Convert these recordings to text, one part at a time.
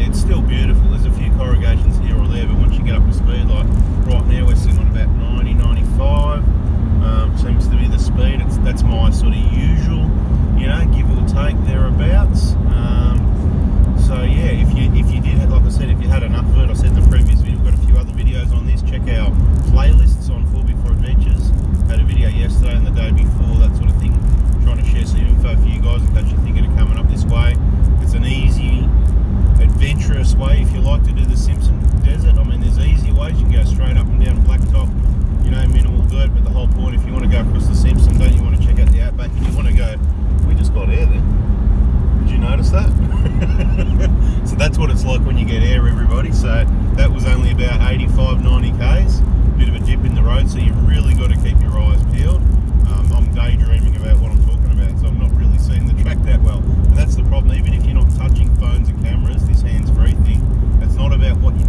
it's still beautiful. There's a few corrugations here or there, but once you get up to speed, like right now we're sitting on about 90, 95. Seems to be the speed. That's my sort of usual, give or take thereabouts. So yeah, if you did, like I said, if you had enough of it, I said in the previous video, we've got a few other videos on this. Check our playlists on 4x4 Adventures. Had a video yesterday and the day before, that sort of thing, trying to share some info for you guys in case you're thinking of coming up this way. It's an easy, adventurous way if you like to do the Simpson Desert. I mean, there's easy ways. You can go straight up and down blacktop, minimal dirt, but the whole point, if you want to go across the Simpson, don't you want to check out the outback, and you want to go, we just got air then. Did you notice that? So that's what it's like when you get air, everybody. So that was only about 85, 90 Ks, bit of a dip in the road, so you've really got to keep your eyes peeled. I'm daydreaming about what I'm talking about, so I'm not really seeing the track that well. And that's the problem, even if you're not touching phones and cameras, this hands-free thing, it's not about what you're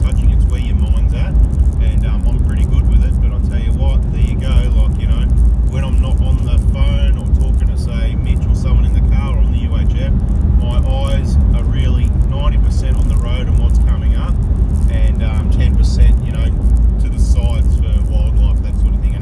touching, it's where your mind's at. And I'm pretty good with it, but I'll tell you what, there you go, when I'm not on the phone or talking to, say, Mitch or someone in the car or on the UHF, my eyes are really 90% on the road and what's coming up, and 10%, to the sides for wildlife, that sort of thing,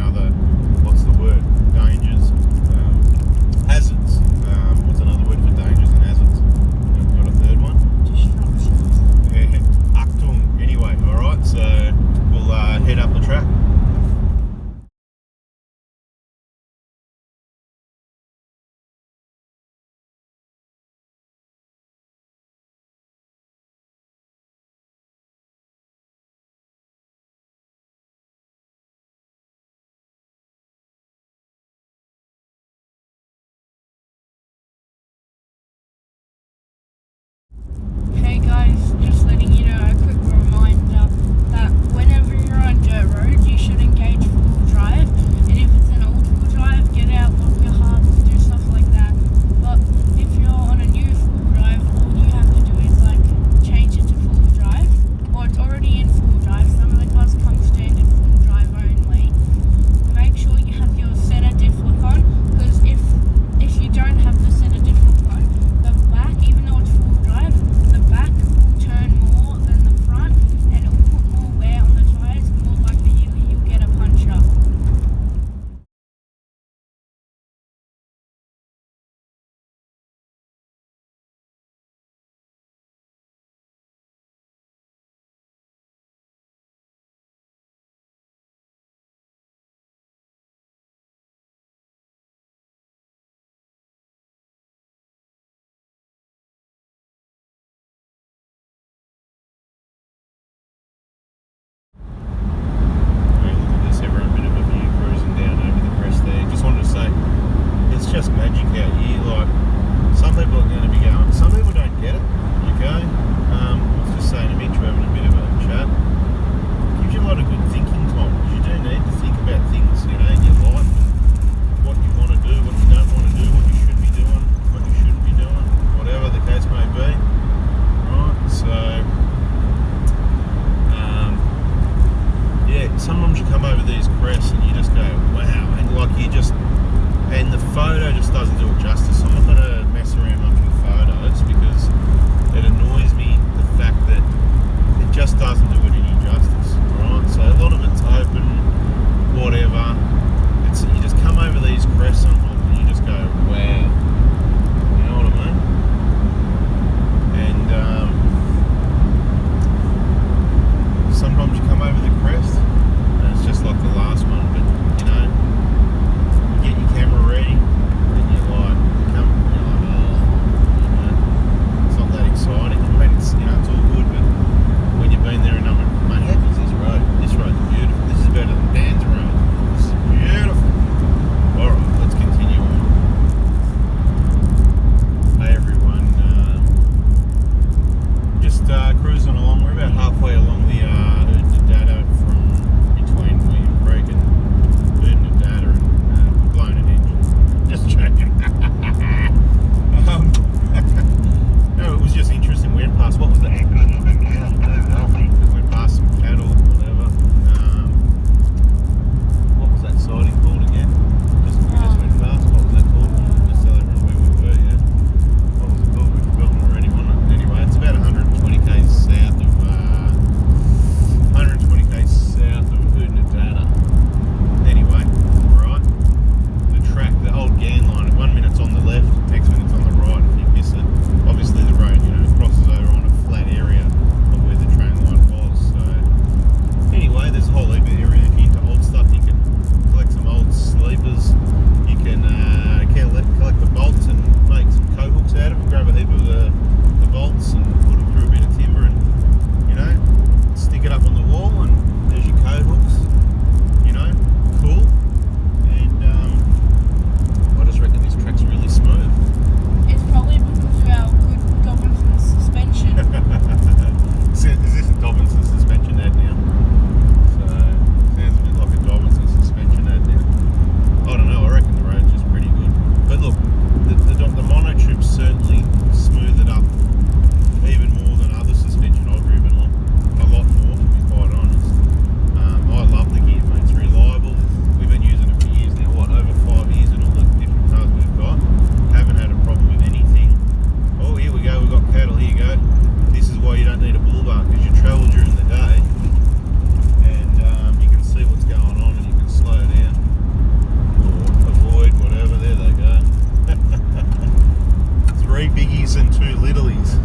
them two littlies.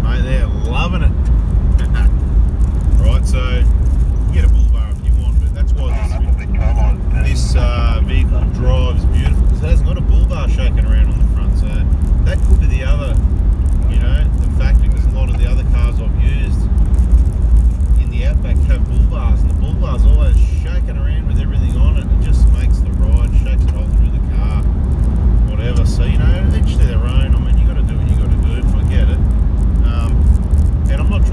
Mate, they're loving it. Right, so you get a bull bar if you want, but that's why this vehicle drives beautiful, because it hasn't got a bull bar shaking around on the front. So that could be the other, the factor, because a lot of the other cars I've used in the Outback have bull bars, and the bull bar's always shaking around with everything on it. It just makes the ride, shakes it all through the car, whatever. So, each to their own. I mean, you got to do what you got to do. I get it. And I'm not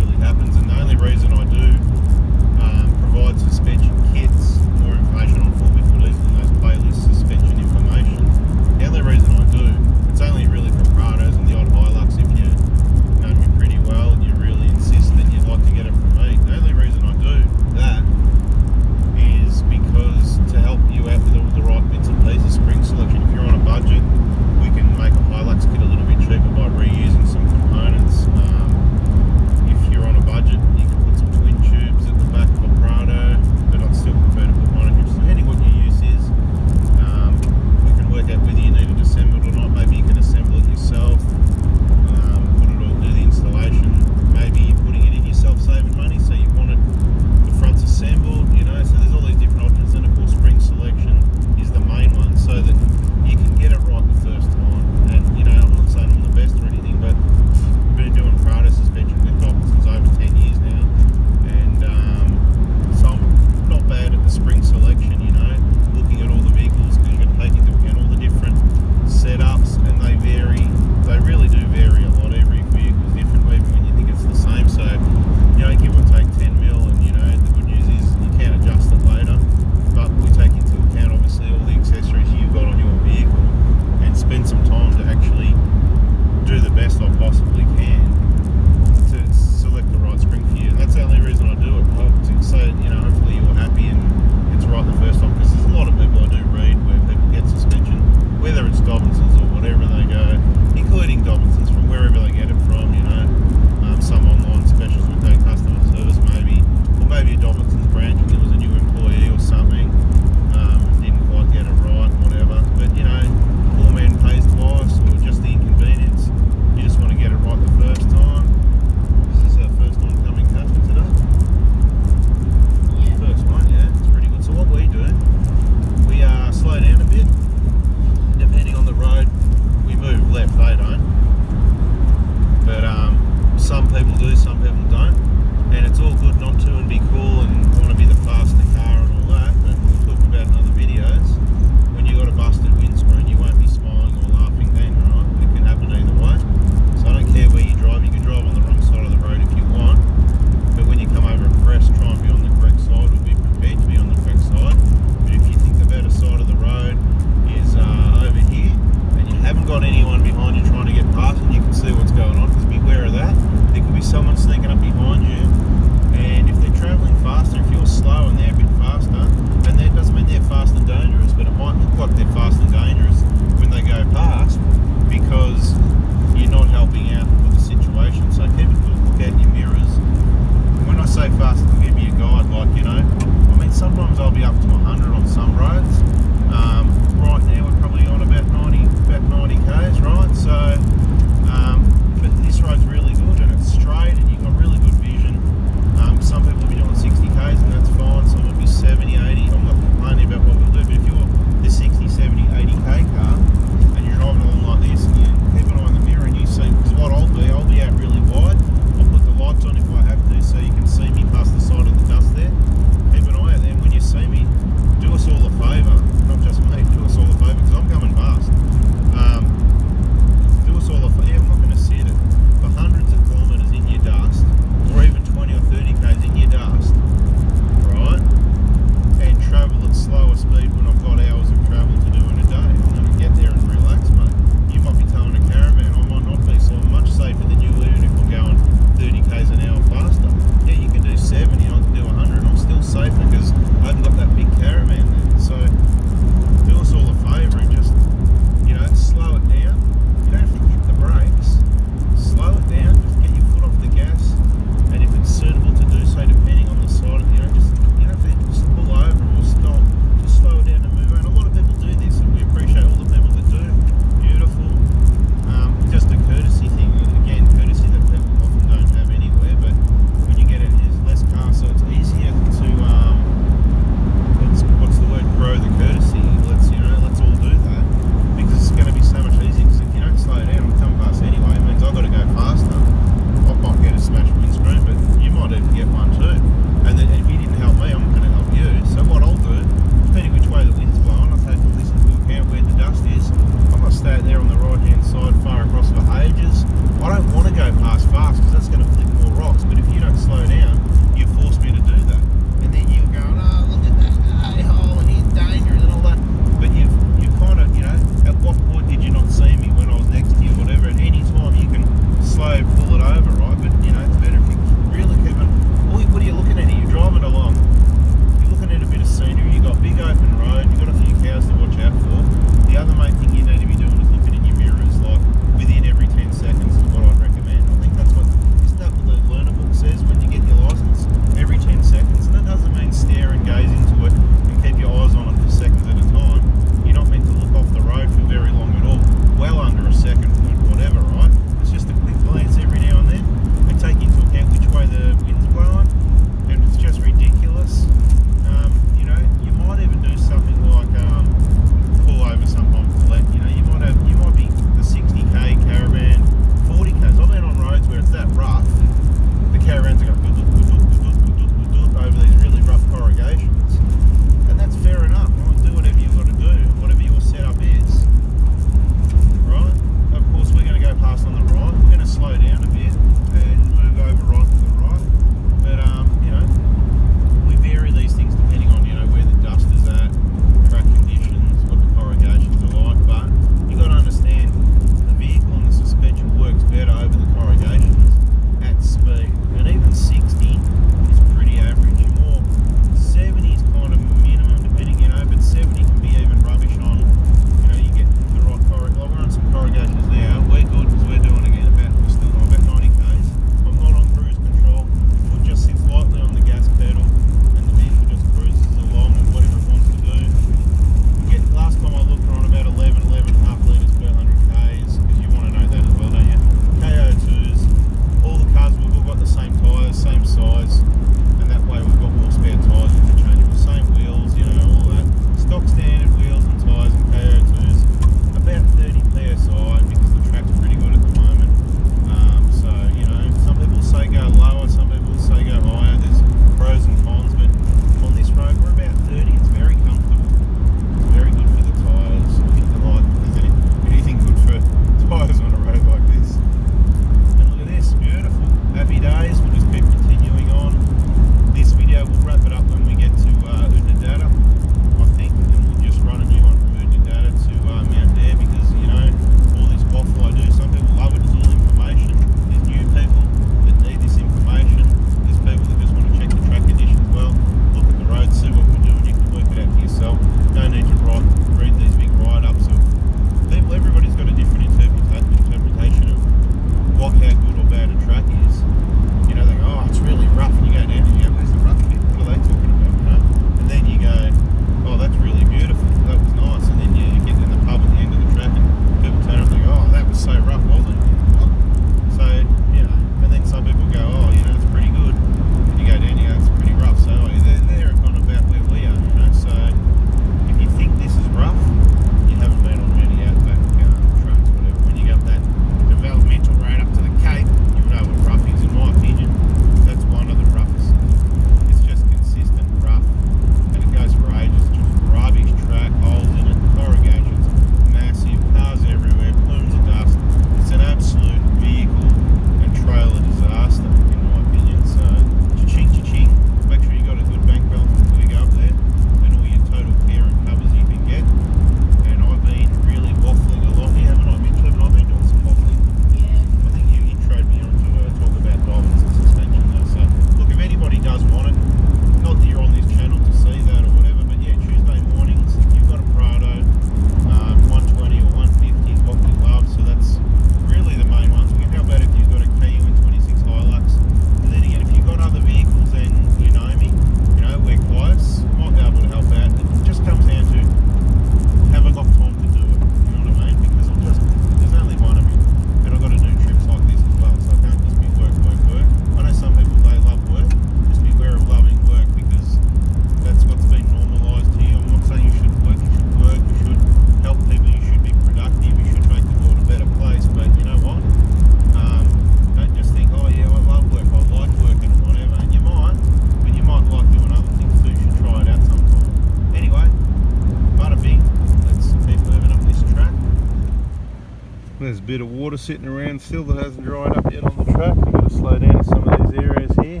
There's a bit of water sitting around still that hasn't dried up yet on the track. We've got to slow down in some of these areas here.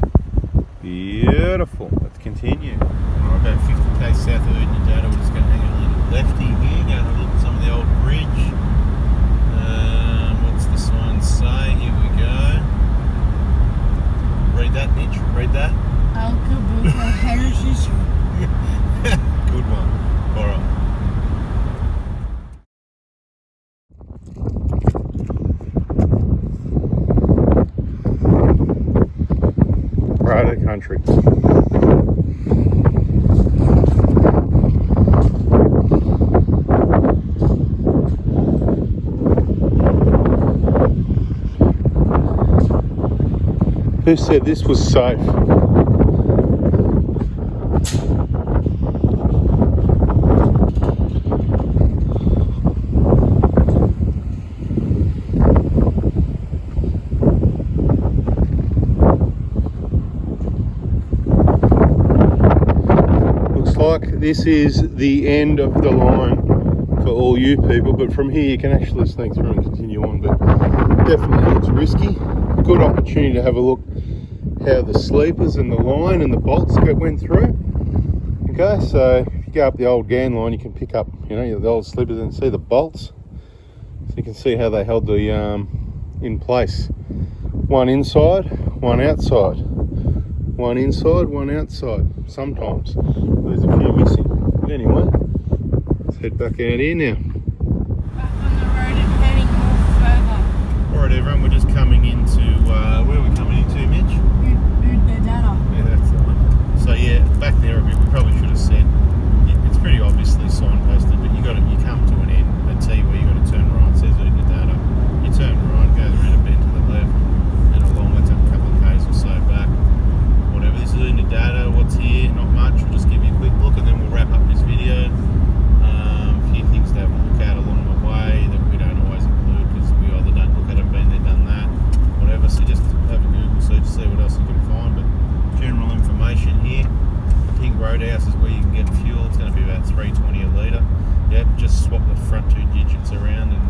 Beautiful. Let's continue. Alright, about 50k south of Oodnadatta, we're just going to hang a little lefty here, going to look at some of the old bridge. What's this one say? Here we go. Read that, Mitch. Read that. Good one. Alright. Right of the country. Who said this was safe? Like this is the end of the line for all you people, but from here you can actually sneak through and continue on, but definitely looks risky. Good opportunity to have a look how the sleepers and the line and the bolts went through. Okay, so if you go up the old GAN line, you can pick up, you know, the old sleepers and see the bolts, so you can see how they held the in place. One inside, one outside. One inside, one outside. Sometimes there's a few missing. But anyway, let's head back out here now. Back on the road and heading more further. Alright everyone, we're just coming into, where are we coming into, Mitch? Oodnadatta. Yeah, that's the one. So yeah, back there a bit, we probably should have said, it's pretty obviously signposted, but you come to an end, they tell you where you got to turn right, it says Oodnadatta. You turn right, goes around a bend to the left, and along, that's a couple of k's or so back. Whatever, this is Oodnadatta, what's here, not much, we'll just give you a quick look and then we'll wrap up this video. A few things to have a look at along the way that we don't always include because we either don't look at them, been there, done that, whatever, so just have a Google search to see what else you can find, but general information here. The pink roadhouse is where you can get fuel, it's going to be about $3.20 a litre. Yep, just swap the front two digits around and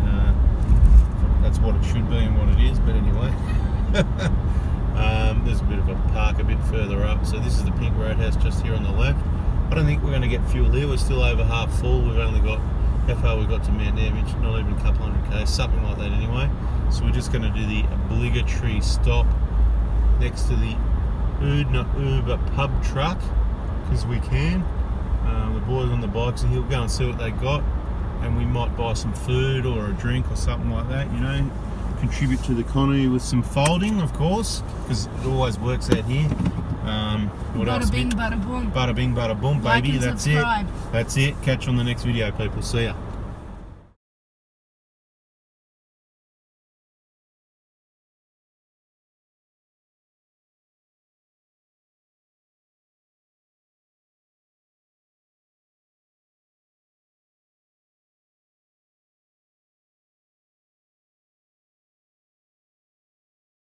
that's what it should be and what it is, but anyway. There's a bit of a park a bit further up, so this is the pink roadhouse just here on the left. I don't think we're going to get fuel here, we're still over half full. We've only got, how far we got to Mount Damage, not even a couple hundred k's, something like that anyway. So we're just going to do the obligatory stop next to the Uber pub truck, because we can. The boys on the bikes are here, we'll go and see what they got, and we might buy some food or a drink or something like that, you know. Contribute to the economy with some folding, of course, because it always works out here. What else? Bada bing, bada boom. Bada bing, bada boom, baby. Like and that's subscribe. it. That's it. Catch you on the next video, people. See ya.